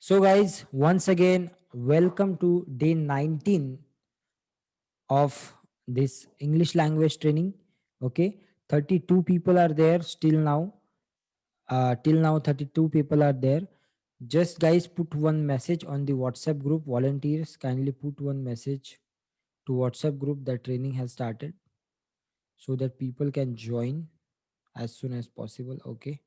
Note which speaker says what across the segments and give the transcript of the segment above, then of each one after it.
Speaker 1: So, guys, once again, welcome to day 19 of this English language training. Okay, 32 people are there still now. Till now, 32 people are there. Just guys, put one message on the WhatsApp group. Volunteers, kindly put one message to WhatsApp group that training has started so that people can join as soon as possible. Okay,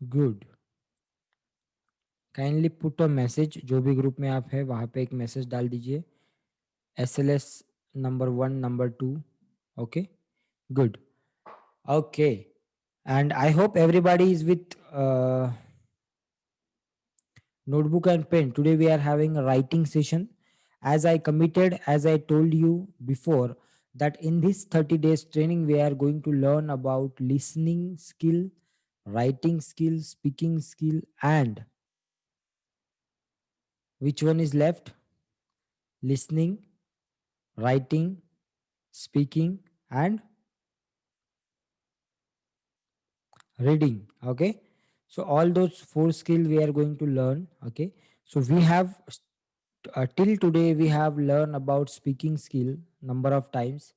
Speaker 1: good. Kindly put a message जो भी group में आप है वहाँ पे एक message डाल दीजिए SLS number 1 number 2. Okay, good. Okay, and I hope everybody is with notebook and pen. Today we are having a writing session. As I committed, as I told you before, that in this 30 days training we are going to learn about listening skill, writing skill, speaking skill, and which one is left? Listening, writing, speaking, and reading. Okay, so all those four skill we are going to learn. Okay, so we have till today we have learned about speaking skill number of times.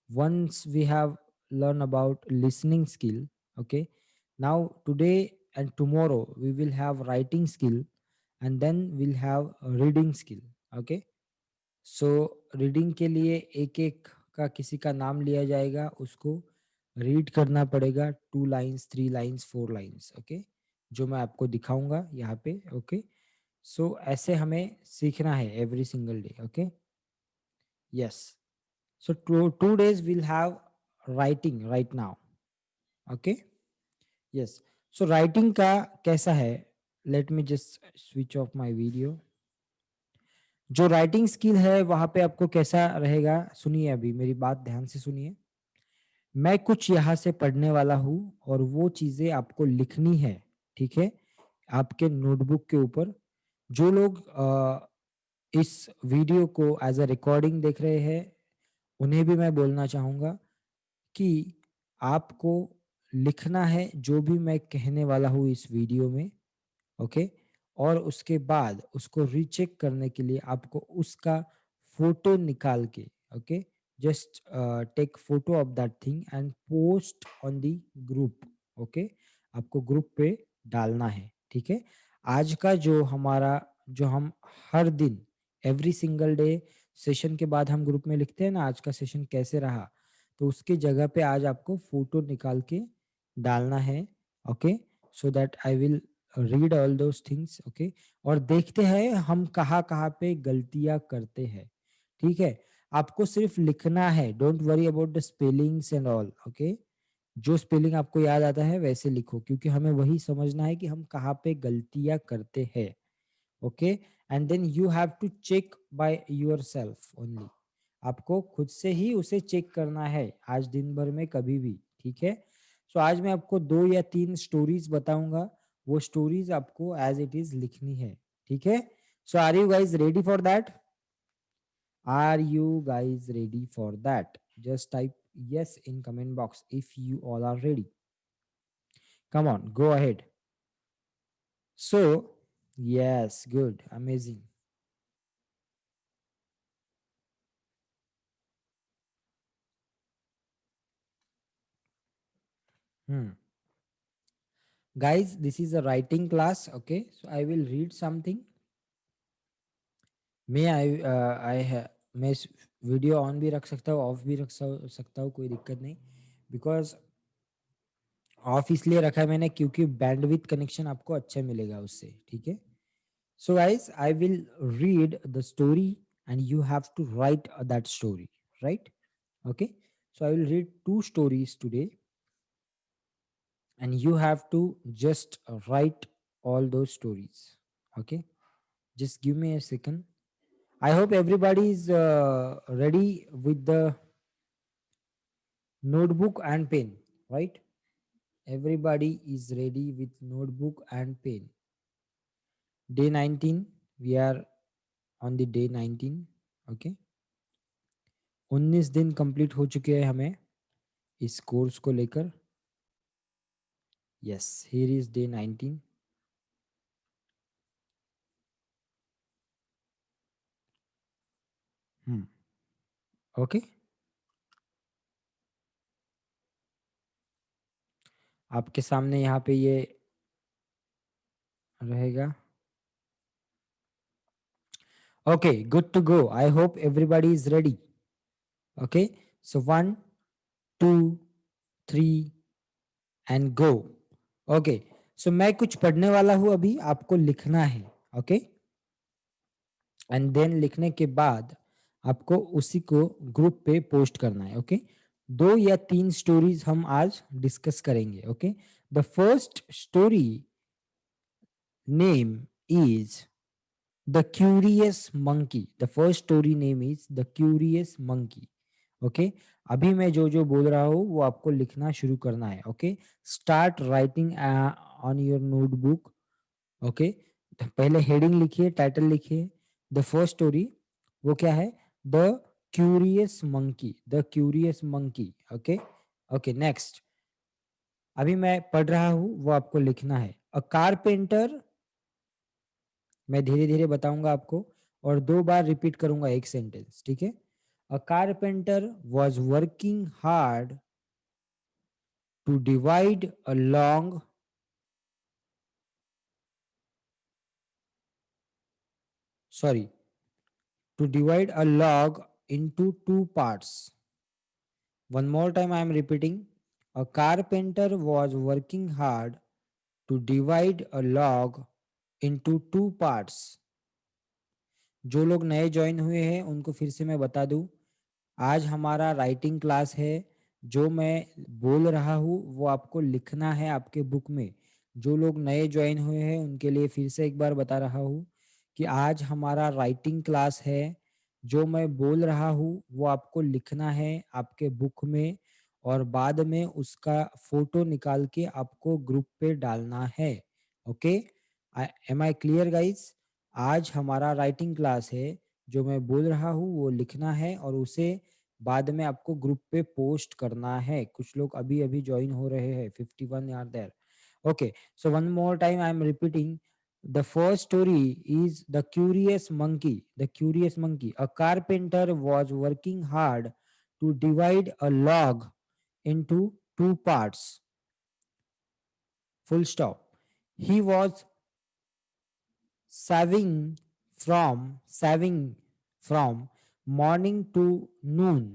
Speaker 1: Once we have learned about listening skill. Okay, now today and tomorrow we will have writing skill, and then we'll have a reading skill. Okay, so reading के लिए एक एक का किसी का नाम लिया जाएगा, उसको रीड करना पड़ेगा, 2 लाइन्स, 3 लाइन्स, 4 लाइन्स। ओके, जो मैं आपको दिखाऊंगा यहाँ पे। ओके, सो ऐसे हमें सीखना है every single day. Okay, yes, so 2 days will have writing right now. Okay, yes, so writing का कैसा है, let me just switch off my video. जो राइटिंग स्किल है वहां पे आपको कैसा रहेगा, सुनिए, अभी मेरी बात ध्यान से सुनिए। मैं कुछ यहाँ से पढ़ने वाला हूँ और वो चीजें आपको लिखनी है। ठीक है, आपके नोटबुक के ऊपर। जो लोग इस वीडियो को एज अ रिकॉर्डिंग देख रहे हैं, उन्हें भी मैं बोलना चाहूंगा कि आपको लिखना है जो भी मैं कहने वाला हूँ इस वीडियो में। ओके, और उसके बाद उसको रीचेक करने के लिए आपको उसका फोटो निकाल के, okay, just take photo of that thing and post on the group. Okay, आपको ग्रुप पे डालना है। ठीक है, आज का जो हमारा, जो हम हर दिन एवरी सिंगल डे सेशन के बाद हम ग्रुप में लिखते हैं ना, आज का सेशन कैसे रहा, तो उसकी जगह पे आज आपको फोटो निकाल के डालना है। Okay, so that I will read all those things. Okay, और देखते हैं हम कहाँ कहाँ पे गलतियां करते हैं। ठीक है, आपको सिर्फ लिखना है, don't worry about the spellings and all. Okay, जो स्पेलिंग आपको याद आता है वैसे लिखो, क्योंकि हमें वही समझना है कि हम कहाँ पे गलतियां करते हैं। Okay, and then you have to check by yourself only. आपको खुद से ही उसे चेक करना है आज दिन भर में कभी भी। ठीक है, सो आज मैं आपको 2 या 3 स्टोरीज बताऊंगा, वो स्टोरीज आपको एज इट इज लिखनी है। ठीक है, so are you guys ready for that? Are you guys ready for that? Just type yes in comment box if you all are ready. Come on, go ahead. So yes, good, amazing. Hmm. Guys, this is a writing class. Okay, so I will read something. मैं मैं video on भी रख सकता हूँ, of भी रख सकता हूँ, कोई दिक्कत नहीं। बिकॉज ऑफ इसलिए रखा है मैंने क्योंकि बैंडविथ कनेक्शन आपको अच्छा मिलेगा उससे। ठीक है, so guys I will read the story and you have to write that story, right? Okay, so I will read 2 stories today and you have to just write all those stories. Okay, just give me a second. I hope everybody is ready with the notebook and pen, right? Everybody is ready with notebook and pen. Day 19, we are on the day 19. Okay, 19 दिन complete हो चुके हैं हमें इस course को लेकर। Yes, here is day 19. Hmm. Okay, आपके सामने यहाँ पे ये रहेगा. Okay, good to go. I hope everybody is ready. Okay, so one, two, three, and go. Okay, so मैं कुछ पढ़ने वाला हूँ अभी, आपको लिखना है. ओके, एंड देन लिखने के बाद आपको उसी को ग्रुप पे पोस्ट करना है. ओके, दो या तीन स्टोरीज हम आज डिस्कस करेंगे. Okay, the first story name is the curious monkey. The first story name is the curious monkey. Okay, अभी मैं जो जो बोल रहा हूँ वो आपको लिखना शुरू करना है. Okay, start writing on your notebook. Okay, पहले हेडिंग लिखिए, टाइटल लिखिए. द फर्स्ट स्टोरी वो क्या है? The curious monkey. The curious monkey. Okay. Okay, next. अभी मैं पढ़ रहा हूँ, वो आपको लिखना है. A carpenter. मैं धीरे धीरे बताऊंगा आपको, और दो बार रिपीट करूंगा एक सेंटेंस. ठीक है? A carpenter was working hard to divide a long, sorry, to divide a log into two parts. One more time I am repeating. A carpenter was working hard to divide a log into two parts. जो लोग नए join हुए हैं उनको फिर से मैं बता दूं, आज हमारा राइटिंग क्लास है. जो मैं बोल रहा हूँ वो आपको लिखना है आपके बुक में. जो लोग नए ज्वाइन हुए हैं उनके लिए फिर से एक बार बता रहा हूँ कि आज हमारा राइटिंग क्लास है. जो मैं बोल रहा हूँ वो आपको लिखना है आपके बुक में, और बाद में उसका फोटो निकाल के आपको ग्रुप पे डालना है. Okay, am I clear guys? आज हमारा राइटिंग क्लास है. जो मैं बोल रहा हूँ वो लिखना है और उसे बाद में आपको ग्रुप पे पोस्ट करना है. कुछ लोग अभी अभी ज्वाइन हो रहे हैं. 51 are there. Okay, so one more time I am repeating. The first story is the curious monkey. The curious monkey. A carpenter was working hard to divide a log into two parts. Full stop. He was saving from morning to noon,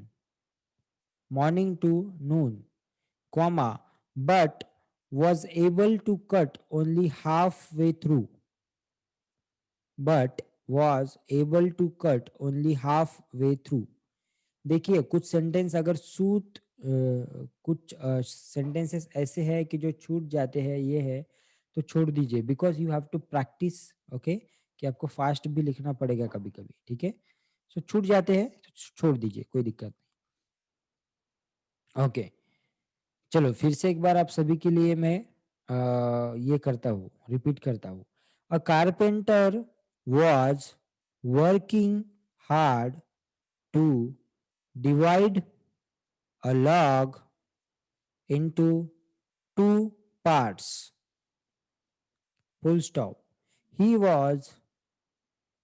Speaker 1: comma, but was able to cut only halfway through, but was able to cut only halfway through. देखिए, कुछ sentence अगर कुछ sentences ऐसे हैं कि जो छूट जाते हैं, ये है तो छोड़ दीजिए, because you have to practice. Okay, कि आपको फास्ट भी लिखना पड़ेगा कभी कभी. ठीक है? सो छूट जाते हैं तो छोड़ दीजिए, कोई दिक्कत नहीं. ओके, चलो फिर से एक बार आप सभी के लिए मैं ये करता हूँ, रिपीट करता हूँ. A carpenter was working hard to divide a log into two parts. Full stop. He was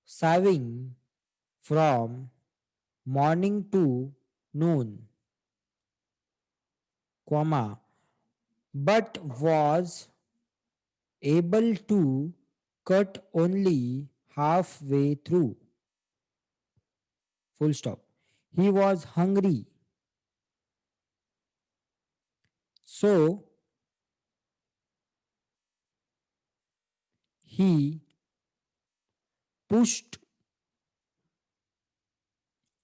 Speaker 1: saving from morning to noon, comma, but was able to cut only halfway through. Full stop. He was hungry, so he pushed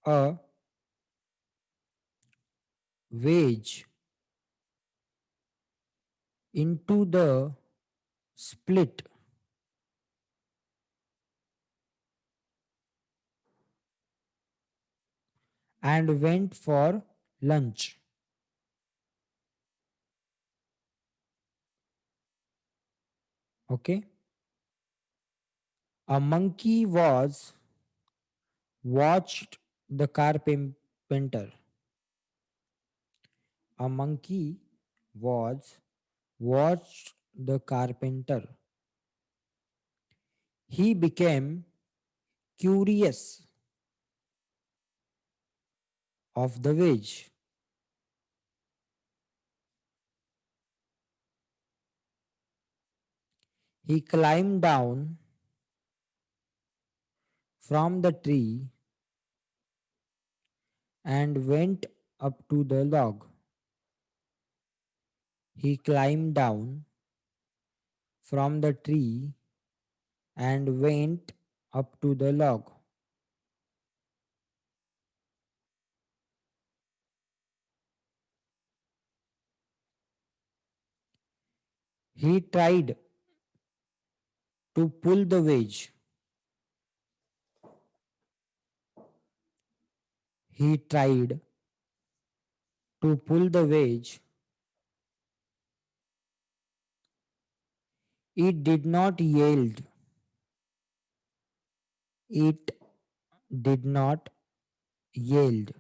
Speaker 1: a wedge into the split and went for lunch. Okay. A monkey was watched the carpenter. A monkey was watched the carpenter. He became curious of the wedge. He climbed down from the tree and went up to the log. He climbed down from the tree and went up to the log. He tried to pull the wedge. He tried to pull the wedge. It did not yield. It did not yield.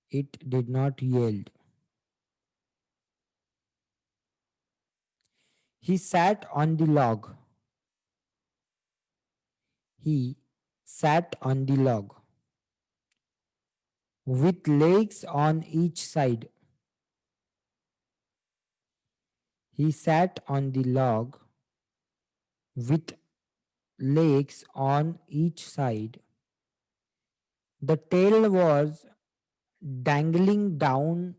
Speaker 1: It did not yield. He sat on the log. He sat on the log with legs on each side. He sat on the log with legs on each side. The tail was dangling down.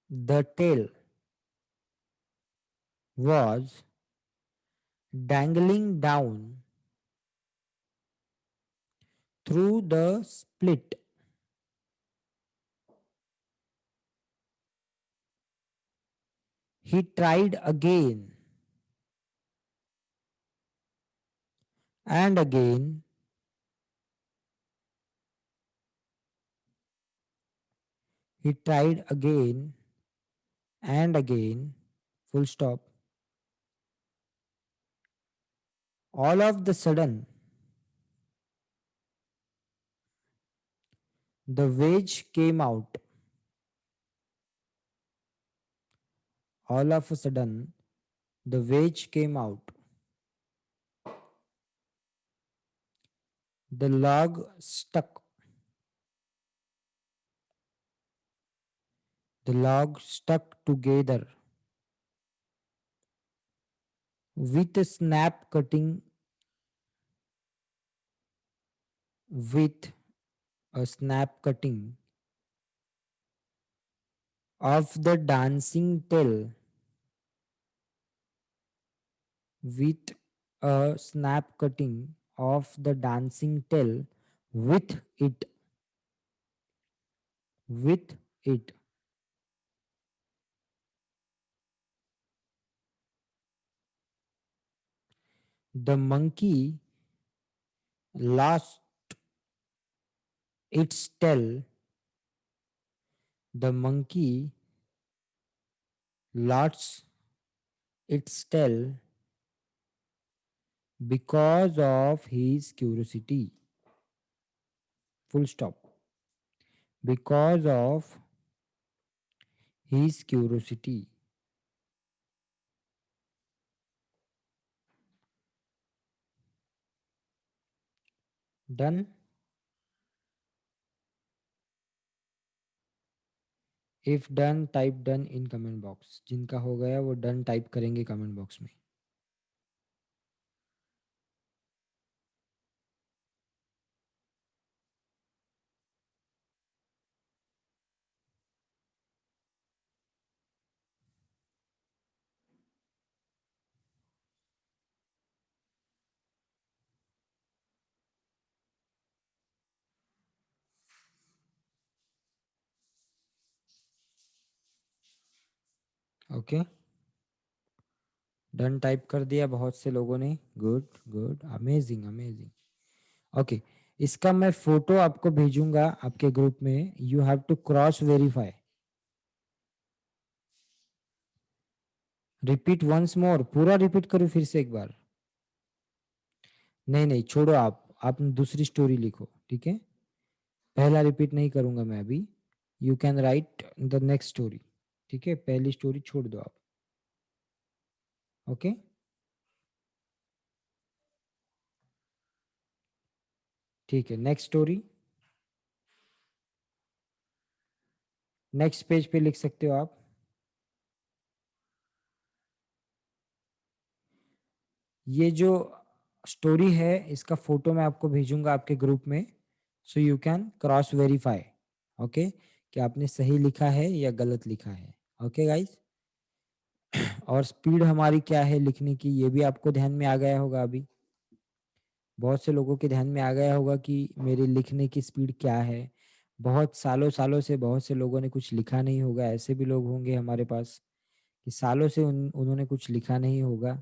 Speaker 1: The tail was dangling down through the split. He tried again and again. He tried again and again. Full stop. All of the sudden, the wedge came out. All of a sudden, the wedge came out. The log stuck. The log stuck together with a snap cutting, with a snap cutting of the dancing tail, with a snap cutting of the dancing tail, with it, with it. The monkey lost its tail. The monkey lost its tail because of his curiosity. Full stop. Because of his curiosity. Done. If done, type done in comment box. जिनका हो गया वो done type करेंगे comment box में. Okay, done type कर दिया बहुत से लोगों ने. Good good, amazing amazing. Okay, इसका मैं फोटो आपको भेजूंगा आपके ग्रुप में. You have to cross verify. Repeat once more. पूरा रिपीट करूं फिर से एक बार? नहीं नहीं, छोड़ो. आप दूसरी स्टोरी लिखो, ठीक है. पहला रिपीट नहीं करूंगा मैं अभी. You can write the next story. ठीक है, पहली स्टोरी छोड़ दो आप. ओके. ठीक है, नेक्स्ट स्टोरी. नेक्स्ट पेज पे लिख सकते हो आप. ये जो स्टोरी है इसका फोटो मैं आपको भेजूंगा आपके ग्रुप में. So you can cross verify. Okay, कि आपने सही लिखा है या गलत लिखा है. Okay guys. और स्पीड हमारी क्या है लिखने की, ये भी आपको ध्यान में आ गया होगा अभी. बहुत से लोगों के ध्यान में आ गया होगा कि मेरे लिखने की स्पीड क्या है. बहुत सालों सालों से बहुत से लोगों ने कुछ लिखा नहीं होगा. ऐसे भी लोग होंगे हमारे पास कि सालों से उन्होंने कुछ लिखा नहीं होगा,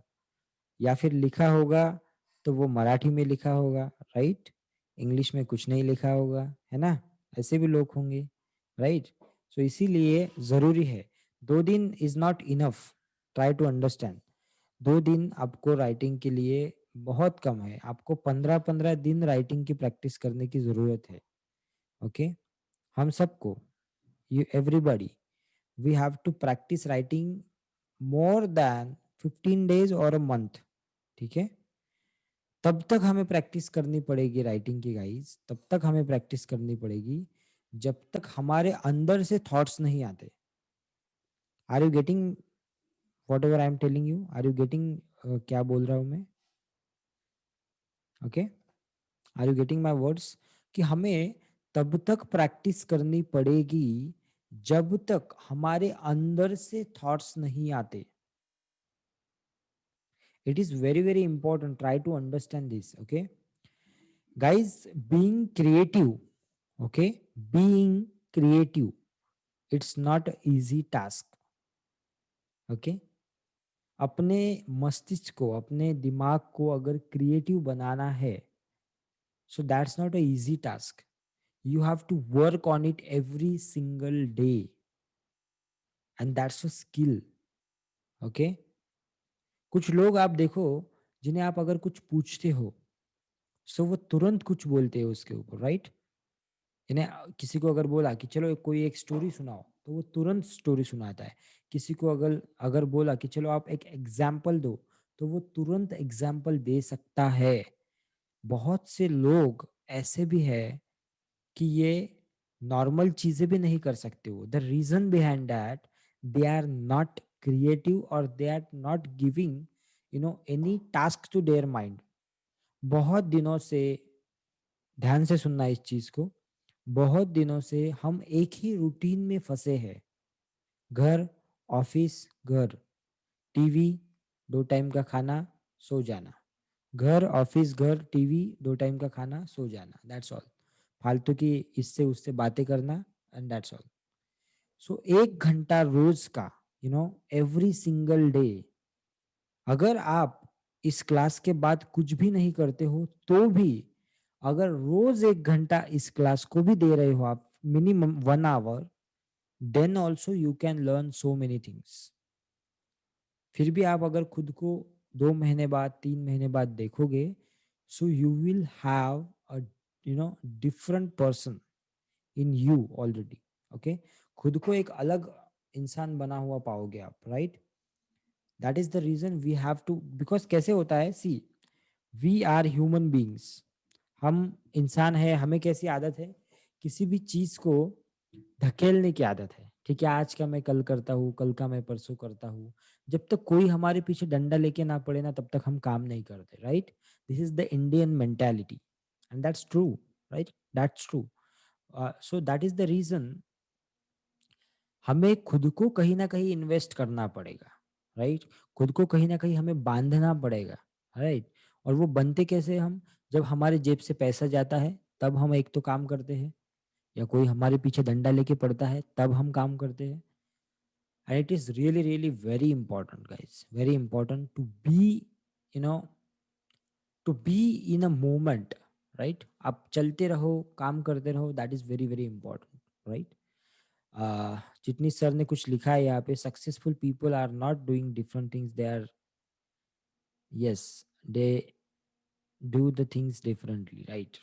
Speaker 1: या फिर लिखा होगा तो वो मराठी में लिखा होगा. राइट. इंग्लिश में कुछ नहीं लिखा होगा, है ना. ऐसे भी लोग होंगे. राइट. सो इसीलिए ज़रूरी है. 2 दिन is not enough. Try to understand. 2 दिन आपको राइटिंग के लिए बहुत कम है. आपको 15-15 दिन राइटिंग की प्रैक्टिस करने की ज़रूरत है. ओके. हम सबको, you everybody, we have to practice writing more than 15 days और अ मंथ. ठीक है. तब तक हमें प्रैक्टिस करनी पड़ेगी राइटिंग की गाइस. तब तक हमें प्रैक्टिस करनी पड़ेगी जब तक हमारे अंदर से थॉट्स नहीं आते. Are you getting whatever I am telling you? Are you getting क्या बोल रहा हूँ मैं? Okay. Are you getting my words? कि हमें तब तक प्रैक्टिस करनी पड़ेगी जब तक हमारे अंदर से थॉट्स नहीं आते. It is very very important. Try to understand this. Okay guys, being creative, okay, being creative, it's not a easy task. okay. अपने मस्तिष्क को, अपने दिमाग को अगर क्रिएटिव बनाना है, so that's not a easy task. you have to work on it every single day, and that's a skill. okay. कुछ लोग आप देखो, जिन्हें आप अगर कुछ पूछते हो, सो वो तुरंत कुछ बोलते हैं उसके ऊपर. राइट. इन्हें किसी को अगर बोला कि चलो कोई एक स्टोरी सुनाओ, तो वो तुरंत स्टोरी सुनाता है. किसी को अगर अगर बोला कि चलो आप एक एग्जाम्पल दो, तो वो तुरंत एग्जाम्पल दे सकता है. बहुत से लोग ऐसे भी है कि ये नॉर्मल चीजें भी नहीं कर सकते. हो the reason behind that, they are not creative और they are not giving any task to their mind. बहुत दिनों से, ध्यान से सुनना इस चीज को, बहुत दिनों से हम एक ही रूटीन में फंसे हैं. घर, ऑफिस, घर, टीवी, 2 टाइम का खाना, सो जाना. घर, ऑफिस, घर, टीवी, 2 टाइम का खाना, सो जाना. That's all. फालतू की इससे उससे बातें करना, एंड दैट्स ऑल. सो 1 घंटा रोज का, एवरी सिंगल डे, अगर आप इस क्लास के बाद कुछ भी नहीं करते हो तो भी, अगर रोज 1 घंटा इस क्लास को भी दे रहे हो आप, minimum 1 hour, then also you can learn so many things. फिर भी आप अगर खुद को 2 महीने बाद, 3 महीने बाद देखोगे, so you will have a different person in you already. Okay. खुद को एक अलग इंसान बना हुआ पाओगे आप. Right. That is the reason we have to. Because कैसे होता है, see, we are human beings. हम इंसान है. हमें कैसी आदत है, किसी भी चीज को धकेलने की आदत है. ठीक है, आज का मैं कल करता हूँ, कल का मैं परसों करता हूँ. जब तक कोई हमारे पीछे डंडा लेके ना पड़े ना, तब तक हम काम नहीं करते. Right. This is the Indian mentality, and that's true. Right. That's true. So that is the reason हमें खुद को कहीं ना कहीं इन्वेस्ट करना पड़ेगा. राइट. खुद को कहीं ना कहीं हमें बांधना पड़ेगा. राइट. और वो बनते कैसे हम, जब हमारे जेब से पैसा जाता है तब हम एक तो काम करते हैं, या कोई हमारे पीछे डंडा लेके पड़ता है तब हम काम करते हैं. And it is really really very important guys, very important to be, you know to be in a moment. Right. आप चलते रहो, काम करते रहो. That is very very important. Right. जितनी सर ने कुछ लिखा है यहाँ पे, successful people are not doing different things, they are, yes, they do the things differently. Right.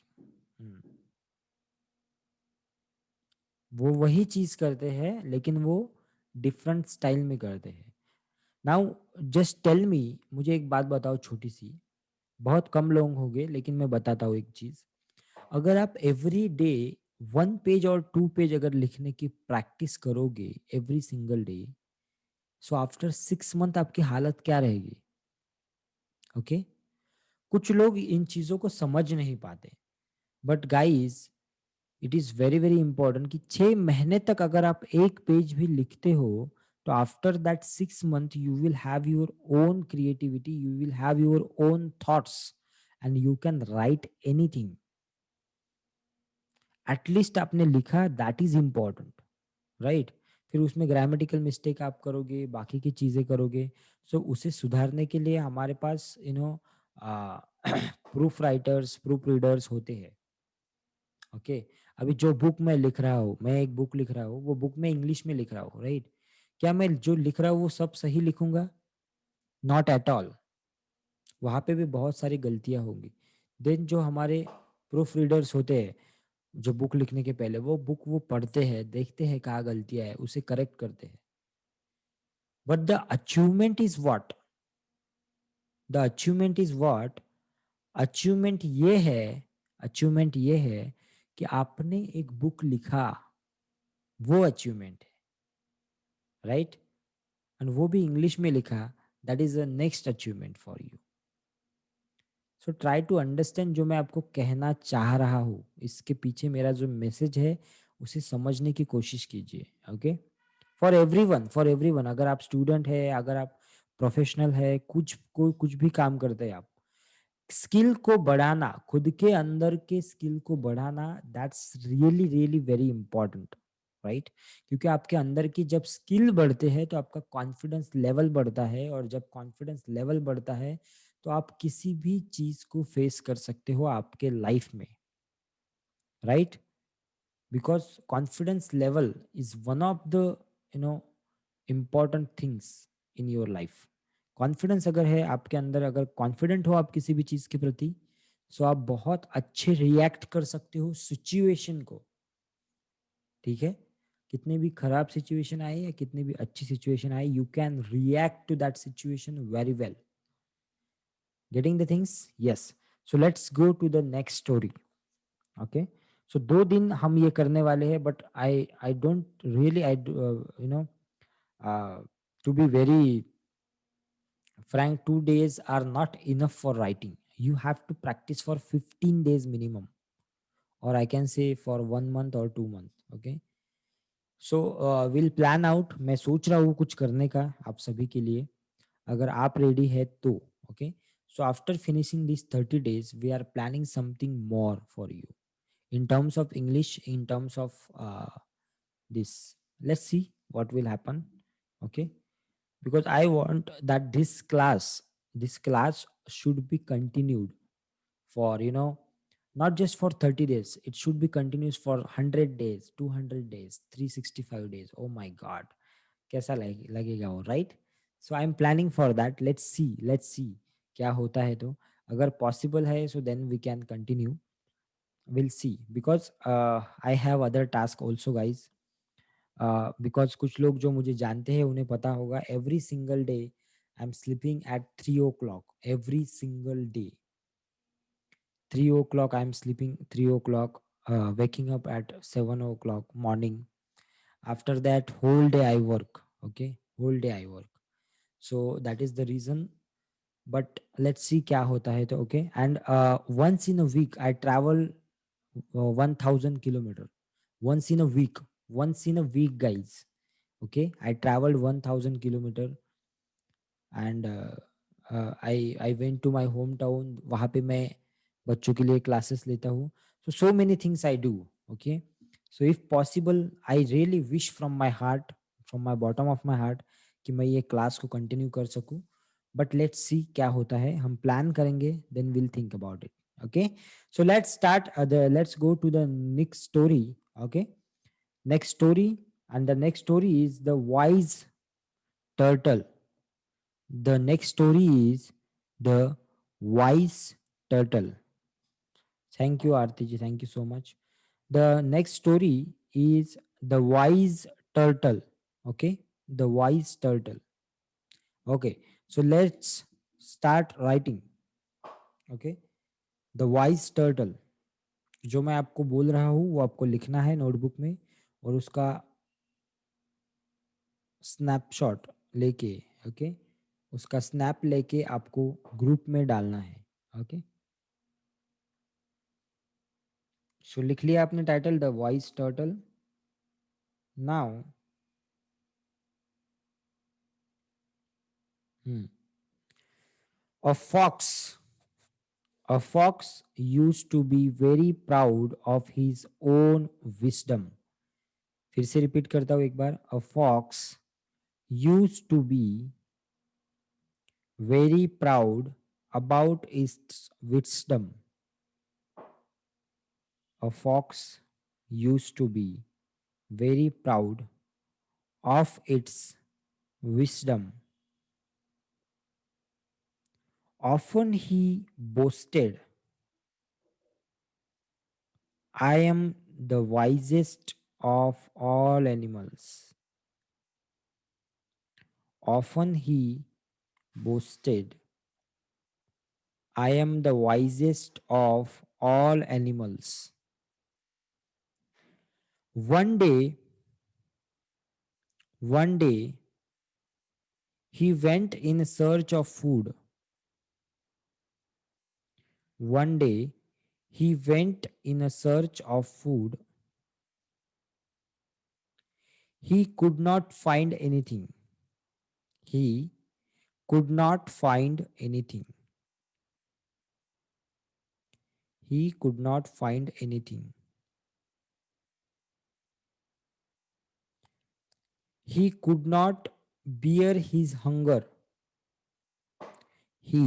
Speaker 1: वो वही चीज करते हैं लेकिन वो डिफरेंट स्टाइल में करते हैं। नाउ जस्ट टेल मी, मुझे एक बात बताओ छोटी सी, बहुत कम लोग होंगे लेकिन मैं बताता हूँ एक चीज। अगर आप एवरी डे 1 पेज और 2 पेज अगर लिखने की प्रैक्टिस करोगे every single day, so after 6 month आपकी हालत क्या रहेगी? Okay okay? कुछ लोग इन चीजों को समझ नहीं पाते, but guys it is very very important कि 6 महीने तक अगर आप एक पेज भी लिखते हो, तो after that 6 month you will have your own creativity, you will have your own thoughts, and you can write anything. At least आपने लिखा, दैट इज इम्पॉर्टेंट, राइट? फिर उसमें ग्रामेटिकल मिस्टेक आप करोगे, बाकी की चीजें करोगे, सो उसे सुधारने के लिए हमारे पास प्रूफ राइटर्स, प्रूफ रीडर्स होते हैं। ओके अभी जो बुक मैं लिख रहा हूँ, मैं एक बुक लिख रहा हूँ, वो बुक में इंग्लिश में लिख रहा हूँ, राइट? क्या मैं जो लिख रहा हूँ वो सब सही लिखूंगा? Not at all. वहां पे भी बहुत सारी गलतियां होंगी। देन जो हमारे प्रूफ रीडर्स होते हैं, जो बुक लिखने के पहले वो बुक वो पढ़ते हैं, देखते हैं कहाँ गलतियां है, उसे करेक्ट करते हैं। But the achievement is what? The achievement is what? Achievement ये है, अचीवमेंट ये है कि आपने एक बुक लिखा, वो अचीवमेंट है, राइट? एंड वो भी इंग्लिश में लिखा, that is the next achievement for you. So try to understand जो मैं आपको कहना चाह रहा हूँ, इसके पीछे मेरा जो मैसेज है उसे समझने की कोशिश कीजिए। ओके फॉर एवरी वन, अगर आप स्टूडेंट है, अगर आप प्रोफेशनल है, कुछ भी काम करते हैं आप, स्किल को बढ़ाना, खुद के अंदर के स्किल को बढ़ाना, that's really really very important, right? क्योंकि आपके अंदर की जब स्किल बढ़ते हैं तो आपका कॉन्फिडेंस लेवल बढ़ता है, और जब कॉन्फिडेंस लेवल बढ़ता है तो आप किसी भी चीज को फेस कर सकते हो आपके लाइफ में, right? Because confidence level is one of the you know important things in your life. Confidence अगर है आपके अंदर, अगर कॉन्फिडेंट हो आप किसी भी चीज के प्रति, सो आप बहुत अच्छे रिएक्ट कर सकते हो सिचुएशन को, ठीक है? कितने भी खराब सिचुएशन आए या कितनी भी अच्छी सिचुएशन आए, you can react to that situation very well. Getting the things? Yes. So let's go to the next story. Okay so 2 दिन हम ये करने वाले हैं, but I don't really I you know to be very frank, 2 days are not enough for writing. You have to practice for 15 days minimum, or I can say for 1 month or 2 months. Okay so will plan out, मैं सोच रहा हूँ कुछ करने का आप सभी के लिए, अगर आप रेडी है तो। Okay so after finishing this 30 days we are planning something more for you in terms of English, in terms of this. Let's see what will happen. Okay, because I want that this class should be continued for not just for 30 days. It should be continuous for 100 days, 200 days, 365 days. Oh my god, कैसा लगेगा वो, right? So I am planning for that. Let's see क्या होता है। तो अगर possible है, so then we can continue. We'll see, because I have other task also, guys. Because कुछ लोग जो मुझे जानते हैं उन्हें पता होगा, every single day I'm sleeping at 3 o'clock. Every single day 3 o'clock I'm sleeping, 3 o'clock, waking up at 7 o'clock morning. After that whole day I work. Okay, whole day I work. So that is the reason. But let's see क्या होता है तो। okay, and once in a week I travel 1000 kilometer. Once in a week guys. Okay, I traveled 1000 kilometer, and I went to my home town, वहाँ पे मैं बच्चों के लिए क्लासेस लेता हूँ। So many things I do. Okay so if possible I really wish from my heart, from my bottom of my heart, कि मैं ये क्लास को कंटिन्यू कर सकूँ। बट लेट्स सी क्या होता है, हम प्लान करेंगे, then will think about it. Okay so let's go to the next story. Okay next story, and the next story is the wise turtle. The next story is The Wise Turtle. Thank you, Arti ji. Thank you so much. The next story is the wise turtle. Okay, the wise turtle. Okay, so let's start writing. Okay, the wise turtle. जो मैं आपको बोल रहा हूँ वो आपको लिखना है नोटबुक में, और उसका स्नैपशॉट लेके, ओके, उसका स्नैप लेके आपको ग्रुप में डालना है। ओके, सो लिख लिया आपने title, the voice turtle. Now a fox, a fox used to be very proud of his own wisdom। फिर से रिपीट करता हूं एक बार, a fox used to be very proud about its wisdom। A fox used to be very proud of its wisdom. Often he boasted, I am the wisest of all animals. Often he boasted, I am the wisest of all animals. One day, one day, he went in search of food. One day, he went in a search of food. He could not find anything. He could not find anything. He could not find anything. He could not bear his hunger. He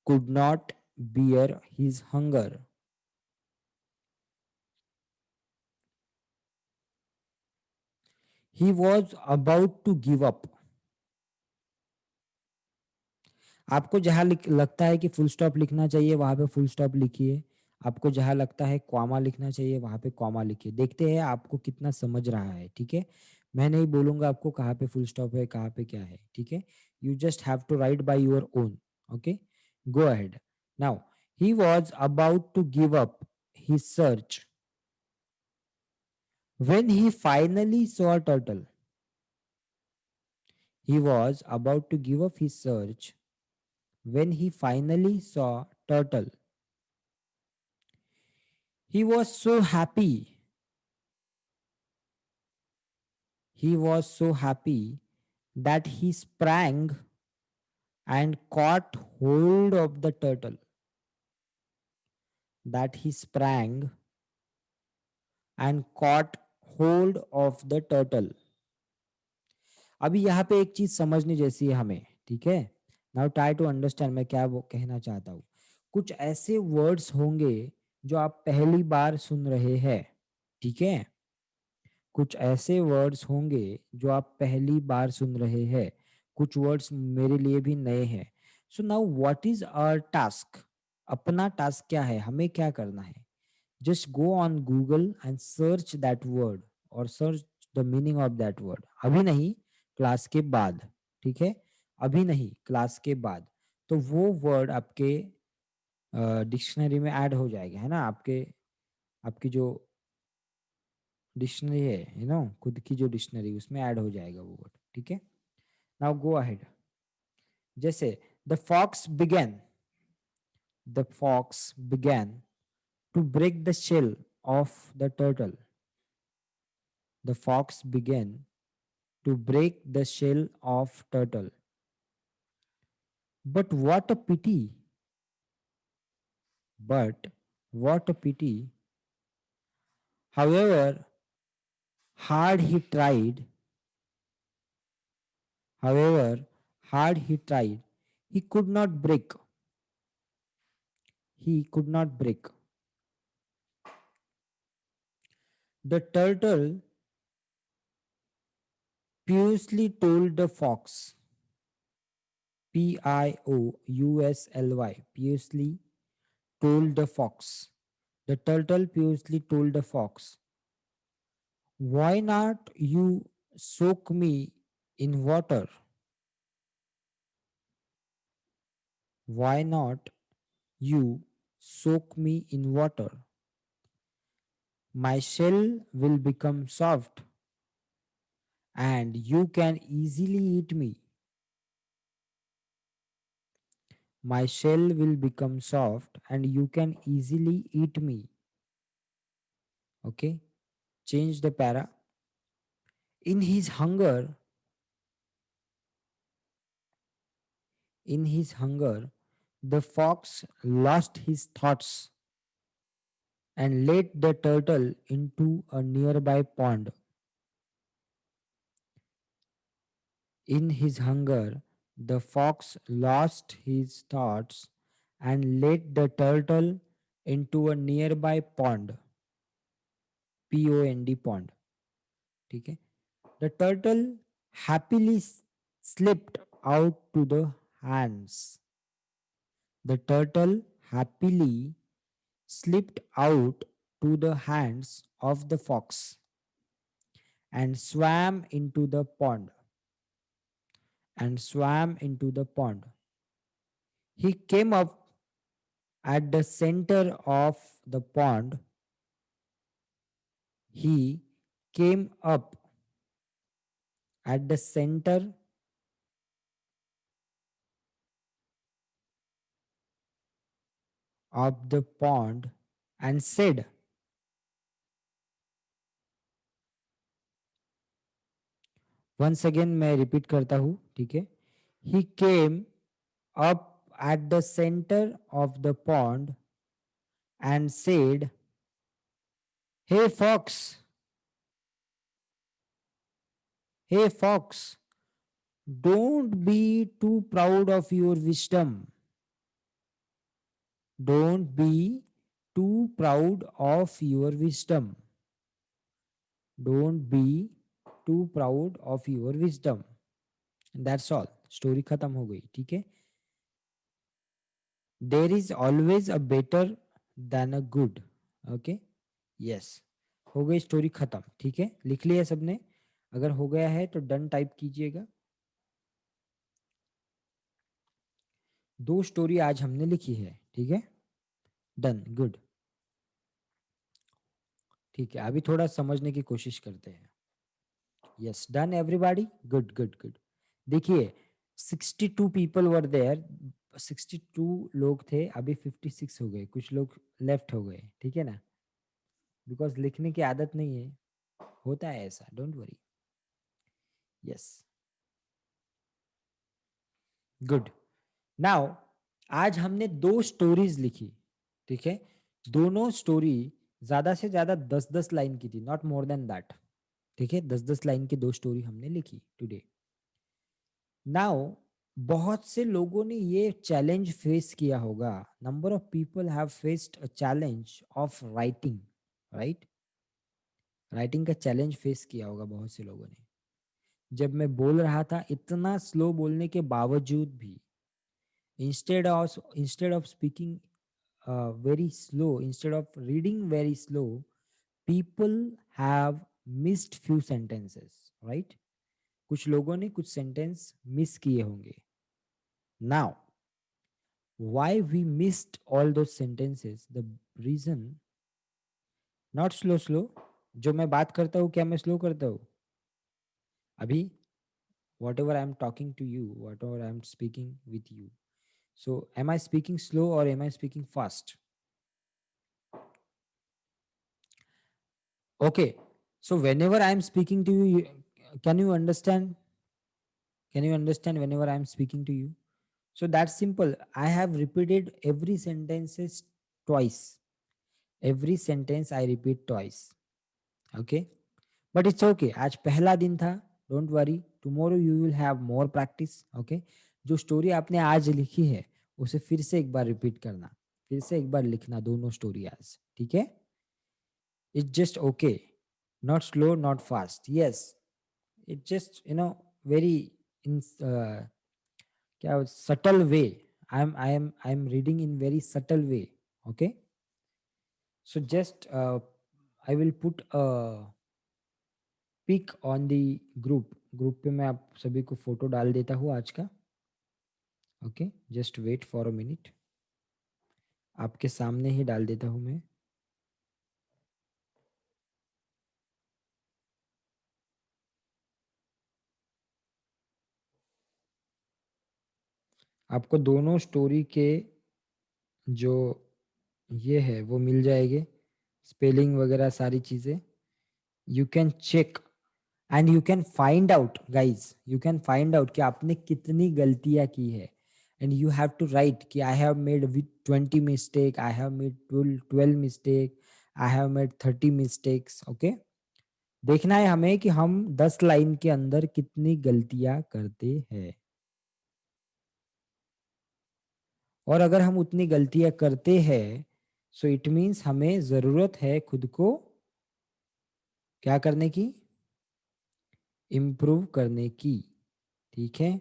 Speaker 1: could not bear his hunger. He was about to give up. आपको जहां लगता है कि full stop लिखना चाहिए वहां पे full stop लिखिए। आपको जहां लगता है कॉमा लिखना चाहिए वहां पे कॉमा लिखिए। देखते हैं आपको कितना समझ रहा है। ठीक है, मैं नहीं बोलूंगा आपको कहाँ पे फुल स्टॉप है कहाँ पे क्या है। ठीक है, you just have to write by your own. Okay, go ahead. Now he was about to give up his search when he finally saw a turtle. He was about to give up his search when he finally saw turtle. He was so happy. He was so happy that he sprang and caught hold of the turtle. That he sprang and caught hold of the turtle. अभी यहाँ पे एक चीज समझने जैसी है हमें। ठीक है, नाउ ट्राई टू अंडरस्टैंड मैं क्या वो कहना चाहता हूँ। कुछ ऐसे वर्ड्स होंगे जो आप पहली बार सुन रहे हैं। ठीक है, कुछ ऐसे वर्ड्स होंगे जो आप पहली बार सुन रहे हैं। कुछ वर्ड्स मेरे लिए भी नए हैं। So now what is our task? अपना टास्क क्या है, हमें क्या करना है? Just go on Google and search that word, और search the meaning of that word. अभी नहीं, क्लास के बाद। ठीक है, अभी नहीं, क्लास के बाद। तो वो वर्ड आपके डिक्शनरी में ऐड हो जाएगा, है ना? आपके आपकी जो डिक्शनरी है, खुद की जो डिक्शनरी, उसमें ऐड हो जाएगा वो वर्ड। ठीक है, नाउ गो अहेड। जैसे the fox began, the fox began to break the shell of the turtle. The fox began to break the shell of turtle. But what a pity! But what a pity! However hard he tried, however hard he tried, he could not break. He could not break. The turtle piously told the fox, Piously, piously told the fox. The turtle piously told the fox, Why not you soak me in water? Why not you soak me in water? My shell will become soft and you can easily eat me. My shell will become soft and you can easily eat me. Okay? Change the para. In his hunger, in his hunger, the fox lost his thoughts and led the turtle into a nearby pond. In his hunger, the fox lost his thoughts and led the turtle into a nearby pond. POND pond. ठीक है? The turtle happily slipped out to the hands. The turtle happily slipped out to the hands of the fox and swam into the pond. And swam into the pond. He came up at the center of the pond. He came up at the center of the pond and said, once again मैं repeat करता हूँ, ठीक है? He came up at the center of the pond and said, hey fox, hey fox, don't be too proud of your wisdom. Don't be too proud of your wisdom. Don't be too proud of your wisdom. And that's all. Story खत्म हो गई, ठीक है? There is always a better than a good. Okay, yes. हो गई story खत्म, ठीक है? लिख लिया सबने? अगर हो गया है तो डन टाइप कीजिएगा. दो स्टोरी आज हमने लिखी है, ठीक है? Done, good. ठीक है, अभी थोड़ा समझने की कोशिश करते हैं. Yes, done everybody, good good good. देखिए, 62 पीपल वर देयर. 62 लोग थे, अभी 56 हो गए. कुछ लोग लेफ्ट हो गए, ठीक है ना? बिकॉज लिखने की आदत नहीं है, होता है ऐसा, don't worry. Yes, good. Now, आज हमने दो स्टोरीज लिखी, ठीक है? दोनों स्टोरी ज्यादा से ज्यादा 10-10 लाइन की थी, नॉट मोर देन दैट. ठीक है, 10-10 लाइन की दो स्टोरी हमने लिखी टुडे. नाउ, बहुत से लोगों ने ये चैलेंज फेस किया होगा. Number of people have faced a challenge of writing, right? Writing का चैलेंज फेस किया होगा बहुत से लोगों ने. जब मैं बोल रहा था, इतना स्लो बोलने के बावजूद भी, instead of speaking very slow, instead of reading very slow, people have missed few sentences, right? कुछ लोगों ने कुछ सेंटेंस मिस किए होंगे. Now, why we missed all those sentences? The reason, not slow. जो मैं बात करता हूँ, क्या मैं स्लो करता हूँ? अभी whatever I am talking to you, whatever I am speaking with you, so am I speaking slow or am I speaking fast? Okay, so whenever I am speaking to you, can you understand? Can you understand whenever I am speaking to you? So that's simple. I have repeated every sentences twice. Every sentence I repeat twice. Okay, but it's okay. आज पहला दिन था. Don't worry. Tomorrow you will have more practice. Okay. जो story आपने आज लिखी है, उसे फिर से एक बार रिपीट करना, फिर से एक बार लिखना दोनों स्टोरी आज, ठीक है? It's just okay. Not slow, not fast. Yes, it just very in क्या subtle way. I'm reading in very subtle way. Okay, so just I will put a pic on the group. Group पे मैं आप सभी को photo डाल देता हूँ आज का। Okay, just wait for a minute, आपके सामने ही डाल देता हूँ मैं। आपको दोनों स्टोरी के जो ये है वो मिल जाएंगे, स्पेलिंग वगैरह सारी चीज़ें। You can check and you can find out guys, you can find out कि आपने कितनी गलतियां की है। And you have to write कि I have made with 20 mistake, I have made 12 mistake, I have made 30 mistakes. Okay, देखना है हमें कि हम 10 लाइन के अंदर कितनी गलतियां करते हैं। और अगर हम उतनी गलतियां करते हैं, सो इट मीन्स हमें जरूरत है खुद को क्या करने की, इम्प्रूव करने की। ठीक है,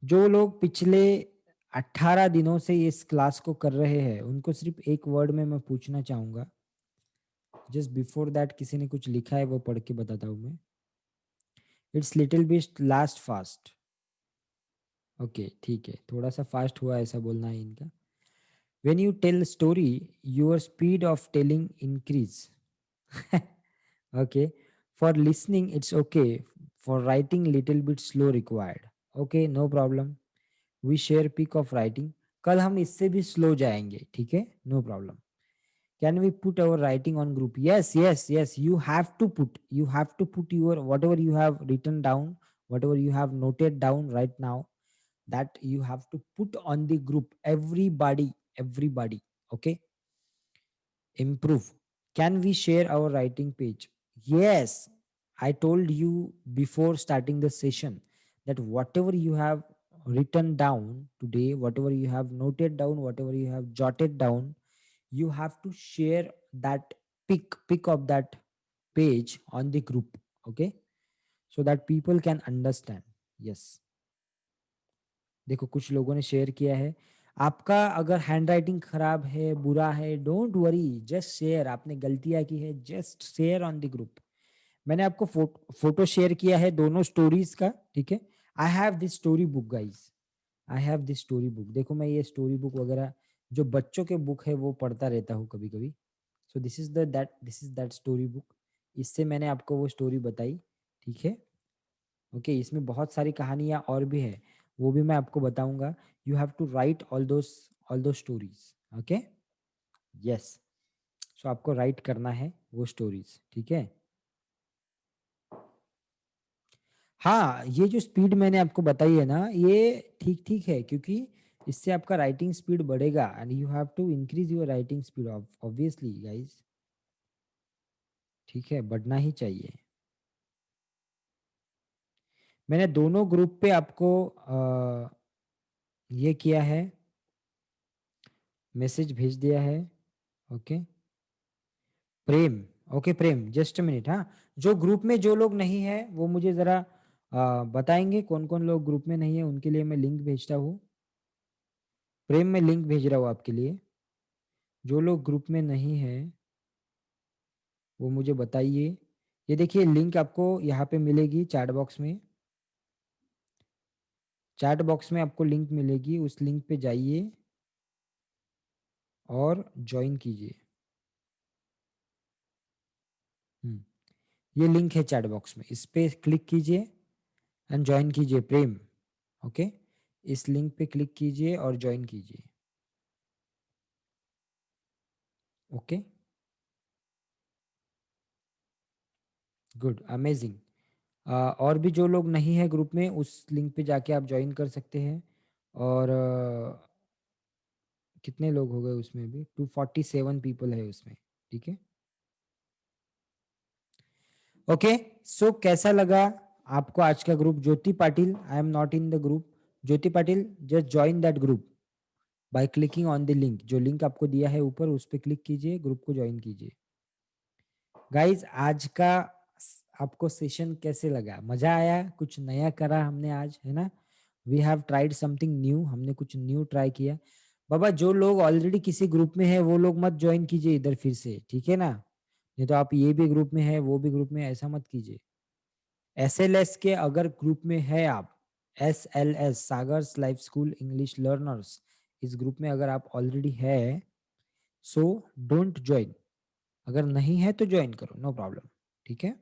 Speaker 1: जो लोग पिछले 18 दिनों से इस क्लास को कर रहे हैं उनको सिर्फ एक वर्ड में मैं पूछना चाहूंगा। जस्ट बिफोर दैट किसी ने कुछ लिखा है वो पढ़ के बताता हूँ मैं। It's little bit last fast. Okay ठीक है, थोड़ा सा फास्ट हुआ ऐसा बोलना है इनका। When you tell story your speed of telling increase. Okay, for listening it's okay, for writing little bit slow required। Okay, no problem, we share peak of writing। कल हम इससे भी स्लो जाएंगे, ठीक है, no problem. Can we put our writing on group? Yes yes yes, you have to put, you have to put your whatever you have written down, whatever you have noted down right now, that you have to put on the group, everybody, everybody। Okay, improve, can we share our writing page? Yes, I told you before starting the session that whatever you have written down today, whatever you have noted down, whatever you have jotted down, you have to share that pic of that page on the group, okay, so that people can understand। Yes, देखो कुछ लोगों ने share किया है। आपका अगर hand writing खराब है, बुरा है, डोंट वरी, जस्ट शेयर। आपने गलतियां की है, just share on the group. मैंने आपको फोटो शेयर किया है दोनों स्टोरीज का, ठीक है। I have this story book guys, I have this story book. देखो मैं ये स्टोरी बुक वगैरह जो बच्चों के बुक है वो पढ़ता रहता हूँ कभी कभी। So this is that story book. इससे मैंने आपको वो स्टोरी बताई, ठीक है। ओके, इसमें बहुत सारी कहानियां और भी है, वो भी मैं आपको बताऊंगा। You have to write all दो स्टोरीज। ओके, यस, सो आपको राइट करना है वो स्टोरीज, ठीक है। हाँ, ये जो स्पीड मैंने आपको बताई है ना, ये ठीक ठीक है, क्योंकि इससे आपका राइटिंग स्पीड बढ़ेगा and you have to increase your writing speed obviously guys. ठीक है, बढ़ना ही चाहिए। मैंने दोनों ग्रुप पे आपको ये किया है, मैसेज भेज दिया है। ओके, प्रेम, ओके प्रेम, जस्ट मिनट। हाँ, जो ग्रुप में जो लोग नहीं है वो मुझे जरा बताएंगे कौन कौन लोग ग्रुप में नहीं है, उनके लिए मैं लिंक भेजता हूँ। प्रेम, मैं लिंक भेज रहा हूँ आपके लिए। जो लोग ग्रुप में नहीं है वो मुझे बताइए। ये देखिए लिंक आपको यहाँ पे मिलेगी चैट बॉक्स में। चैट बॉक्स में आपको लिंक मिलेगी, उस लिंक पे जाइए और ज्वाइन कीजिए। ये लिंक है चैट बॉक्स में, इस पे क्लिक कीजिए एंड ज्वाइन कीजिए प्रेम। ओके, इस लिंक पे क्लिक कीजिए और ज्वाइन कीजिए। Okay, good, amazing. और भी जो लोग नहीं है ग्रुप में, उस लिंक पे जाके आप ज्वाइन कर सकते हैं। और कितने लोग हो गए उसमें भी, 247 पीपल है उसमें, ठीक है। ओके, सो कैसा लगा आपको आज का group? Jyoti Patil, I am not in the group. Jyoti Patil, just join that group by clicking on the link. जो लिंक आपको दिया है ऊपर, उस पर क्लिक कीजिए, ग्रुप को ज्वाइन कीजिए। गाइज, आज का आपको सेशन कैसे लगा? मजा आया? कुछ नया करा हमने आज, है ना? We have tried something new, हमने कुछ न्यू ट्राई किया। बाबा जो लोग ऑलरेडी किसी ग्रुप में है वो लोग मत ज्वाइन कीजिए इधर फिर से, ठीक है ना? नहीं तो आप ये भी ग्रुप में है वो भी ग्रुप में, ऐसा मत कीजिए। SLS के अगर ग्रुप में है आप, SLS Sagar's life school English learners, इस ग्रुप में अगर आप ऑलरेडी है, सो डोंट ज्वाइन। अगर नहीं है तो ज्वाइन करो, नो प्रॉब्लम। ठीक है,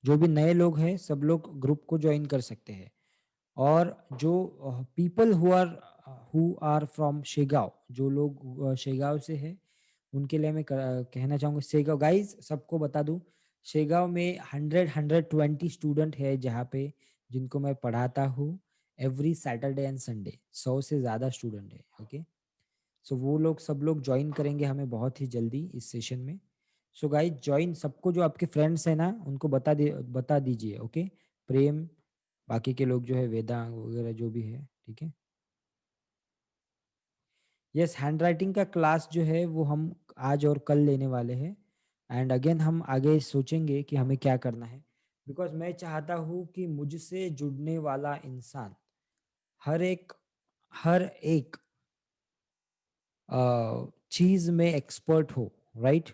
Speaker 1: जो भी नए लोग हैं सब लोग ग्रुप को ज्वाइन कर सकते हैं। और जो people who are from Shegaon, जो लोग शेगांव से है, उनके लिए मैं कहना चाहूंगा, शेगांव गाइस सबको बता दूं, शेगांव में 120 स्टूडेंट है जहाँ पे, जिनको मैं पढ़ाता हूँ एवरी सैटरडे एंड संडे। 100 से ज़्यादा स्टूडेंट है। ओके, सो वो लोग सब लोग ज्वाइन करेंगे हमें बहुत ही जल्दी इस सेशन में। सो गाइस ज्वाइन, सबको जो आपके फ्रेंड्स हैं ना उनको बता दीजिए। ओके, प्रेम, बाकी के लोग जो है वेदांग वगैरह जो भी है, ठीक है। यस, हैंड राइटिंग का क्लास जो है वो हम आज और कल लेने वाले हैं। एंड अगेन हम आगे सोचेंगे कि हमें क्या करना है, बिकॉज मैं चाहता हूँ कि मुझसे जुड़ने वाला इंसान हर एक हर एक चीज में एक्सपर्ट हो, right.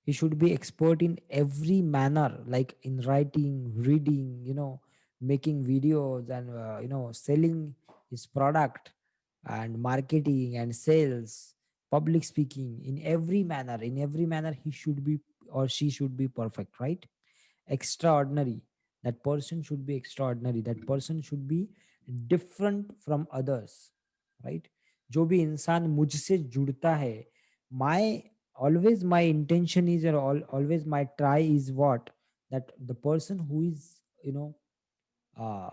Speaker 1: He should be expert in every manner, like in writing, reading, making videos, and selling his product, and marketing and sales, public speaking. In every manner he should be, or she should be perfect, right? Extraordinary. That person should be extraordinary. That person should be different from others, right? जो भी इंसान मुझसे जुड़ता है, my always my intention is, or always my try is what, that the person who is uh,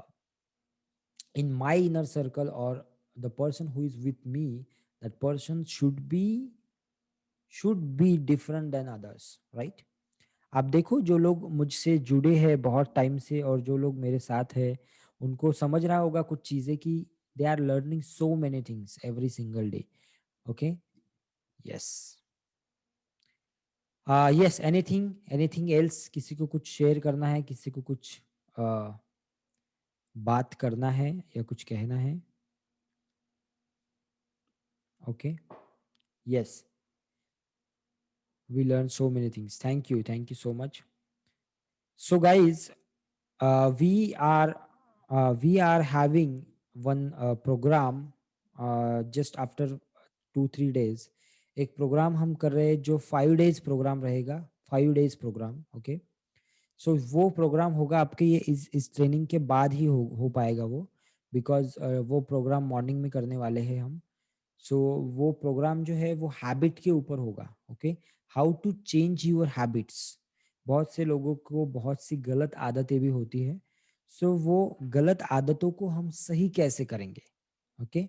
Speaker 1: in my inner circle, or the person who is with me, that person should be different than others, right? आप देखो, जो लोग मुझसे जुड़े हैं बहुत time से और जो लोग मेरे साथ है, उनको समझ रहा होगा कुछ चीजें कि they are learning so many things every single day. Okay, yes, yes, anything else, किसी को कुछ शेयर करना है, किसी को कुछ बात करना है या कुछ कहना है? Okay, yes, we learn so many things, thank you so much. So guys, we are having one program just after 2-3 days। एक प्रोग्राम हम कर रहे हैं जो 5 डेज प्रोग्राम रहेगा, 5 डेज प्रोग्राम। ओके, सो वो प्रोग्राम होगा आपके, ये इस ट्रेनिंग के बाद ही हो पाएगा वो, बिकॉज वो प्रोग्राम मॉर्निंग में करने वाले हैं हम। सो वो प्रोग्राम जो है वो हैबिट के ऊपर होगा। Okay, how to change your habits. बहुत से लोगों को बहुत सी गलत आदतें भी होती है। सो वो गलत आदतों को हम सही कैसे करेंगे? ओके,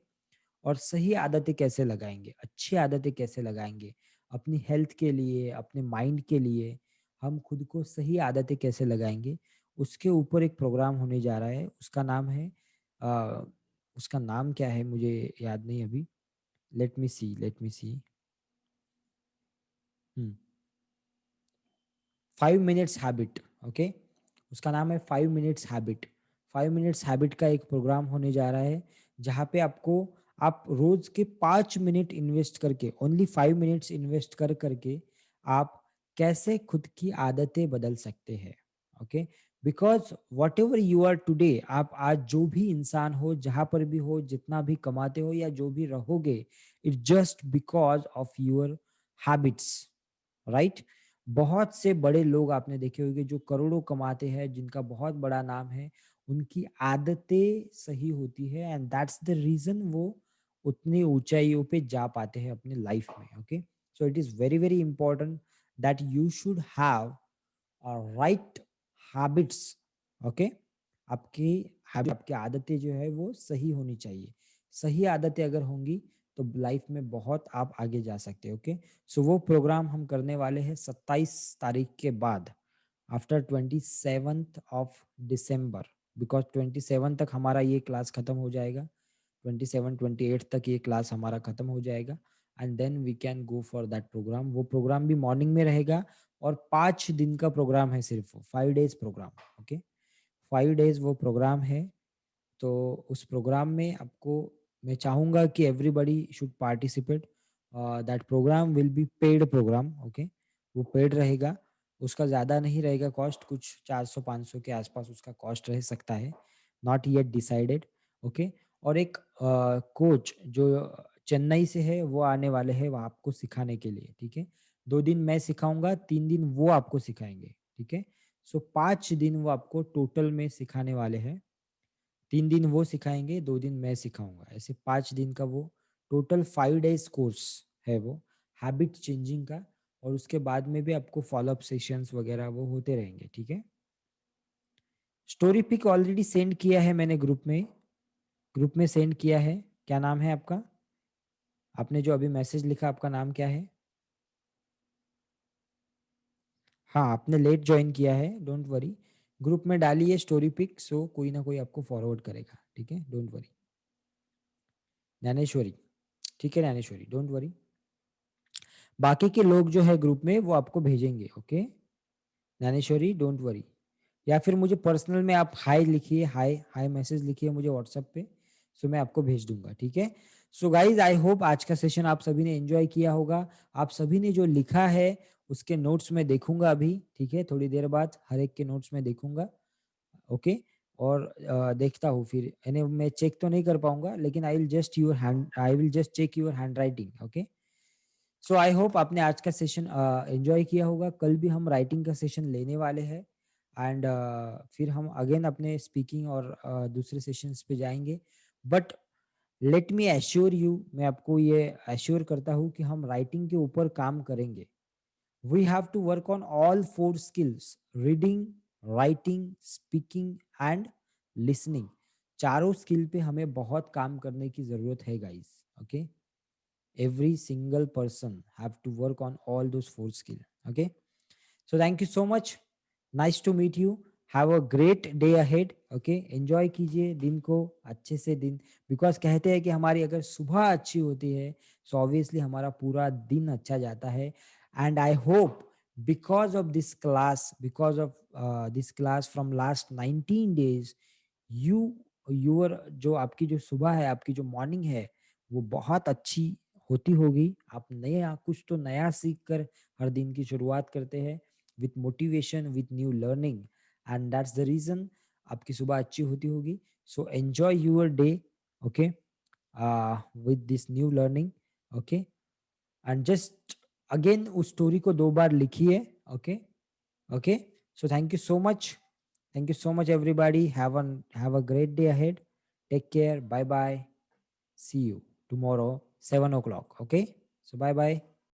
Speaker 1: और सही आदतें कैसे लगाएंगे, अच्छी आदतें कैसे लगाएंगे अपनी हेल्थ के लिए, अपने माइंड के लिए, हम खुद को सही आदतें कैसे लगाएंगे, उसके ऊपर एक प्रोग्राम होने जा रहा है। आ, उसका नाम क्या है मुझे याद नहीं अभी। लेट मी सी 5 मिनट्स हैबिट। ओके, उसका नाम है 5 मिनट्स हैबिट। 5 मिनट्स हैबिट का एक प्रोग्राम होने जा रहा है, जहाँ पे आप रोज के 5 मिनट इन्वेस्ट करके, ओनली 5 मिनट्स इन्वेस्ट कर करके आप कैसे खुद की आदतें बदल सकते हैं। Okay, because whatever you are today, आप आज जो भी इंसान हो, जहां पर भी हो, जितना भी कमाते हो या जो भी रहोगे, it just because of your habits, right. बहुत से बड़े लोग आपने देखे होंगे जो करोड़ों कमाते हैं, जिनका बहुत बड़ा नाम है, उनकी आदतें सही होती है, एंड दैट्स द रीजन वो उतनी ऊंचाइयों पे जा पाते हैं अपने लाइफ में। Okay, so it is very very important that you should have right habits. Okay, आपकी आपकी आदतें जो है वो सही होनी चाहिए। सही आदतें अगर होंगी तो लाइफ में बहुत आप आगे जा सकते हैं। ओके, सो वो प्रोग्राम हम करने वाले हैं 27 तारीख के बाद, after 27th of December, because 27 तक हमारा ये क्लास खत्म हो जाएगा। 27-28 तक ये क्लास हमारा खत्म हो जाएगा, and then we can go for that program. वो प्रोग्राम भी मॉर्निंग में रहेगा, और 5 दिन का प्रोग्राम है, सिर्फ 5 डेज प्रोग्राम। ओके, 5 डेज वो प्रोग्राम है। तो उस प्रोग्राम में आपको, मैं चाहूंगा कि everybody should participate. That program will be paid program, okay. वो पेड रहेगा, उसका ज़्यादा नहीं रहेगा कॉस्ट, कुछ 400-500 के आसपास उसका कॉस्ट रह सकता है, नॉट येट डिसाइडेड, ओके। और एक कोच जो चेन्नई से है वो आने वाले हैं वो आपको सिखाने के लिए, ठीक है। 2 दिन मैं सिखाऊंगा, 3 दिन वो आपको सिखाएंगे, ठीक है। सो 5 दिन वो आपको टोटल में सिखाने वाले हैं। 3 दिन वो सिखाएंगे, 2 दिन मैं सिखाऊंगा, ऐसे 5 दिन का वो टोटल 5 डेज कोर्स है वो, हैबिट चेंजिंग का। और उसके बाद में भी आपको फॉलोअप सेशंस वगैरह वो होते रहेंगे, ठीक है। स्टोरी पिक ऑलरेडी सेंड किया है मैंने ग्रुप में सेंड किया है। क्या नाम है आपका? आपने जो अभी मैसेज लिखा, आपका नाम क्या है? हाँ, आपने लेट ज्वाइन किया है, डोंट वरी। ग्रुप में डालिए स्टोरी पिक, सो कोई ना कोई आपको फॉरवर्ड करेगा, ठीक है, डोंट वरी। ज्ञानेश्वरी, ठीक है ज्ञानेश्वरी, डोंट वरी। बाकी के लोग जो है ग्रुप में वो आपको भेजेंगे, ओके ज्ञानेश्वरी, डोंट वरी। या फिर मुझे पर्सनल में आप हाय लिखिए, हाय हाय मैसेज लिखिए मुझे व्हाट्सएप पे, सो मैं आपको भेज दूंगा, ठीक है। सो गाइज, आई होप आज का सेशन आप सभी ने एंजॉय किया होगा। आप सभी ने जो लिखा है उसके नोट्स में देखूंगा अभी, ठीक है, थोड़ी देर बाद हर एक के नोट्स में देखूंगा, ओके। और देखता हूँ फिर, यानी मैं चेक तो नहीं कर पाऊंगा, लेकिन I will just check your hand writing, okay. So I hope आपने आज का सेशन एंजॉय किया होगा। कल भी हम राइटिंग का सेशन लेने वाले हैं, एंड फिर हम अगेन अपने स्पीकिंग और दूसरे सेशंस पे जाएंगे। But let me assure you, मैं आपको ये एश्योर करता हूँ कि हम राइटिंग के ऊपर काम करेंगे। We have to work on all 4 skills: reading, writing, speaking and listening. चारों स्किल पे हमें बहुत काम करने की जरूरत है guys, okay. Every single person have to work on all those 4 skills, okay. So thank you so much, nice to meet you, have a great day ahead, okay। enjoy कीजिए दिन को अच्छे से दिन, बिकॉज कहते हैं कि हमारी अगर सुबह अच्छी होती है so ऑब्वियसली हमारा पूरा दिन अच्छा जाता है। And I hope because of this class, because of this class from last 19 days, you your जो आपकी जो सुबह है, आपकी जो मॉर्निंग है, वो बहुत अच्छी होती होगी। आप नया कुछ तो नया सीख कर हर दिन की शुरुआत करते हैं, with motivation, with new learning, and that's the reason आपकी सुबह अच्छी होती होगी। So enjoy your day, okay, with this new learning, okay. And just again उस स्टोरी को 2 बार लिखिए, okay, okay. So thank you so much, thank you so much everybody, have a great day ahead, take care, bye bye, see you tomorrow 7 o'clock, okay, so bye bye.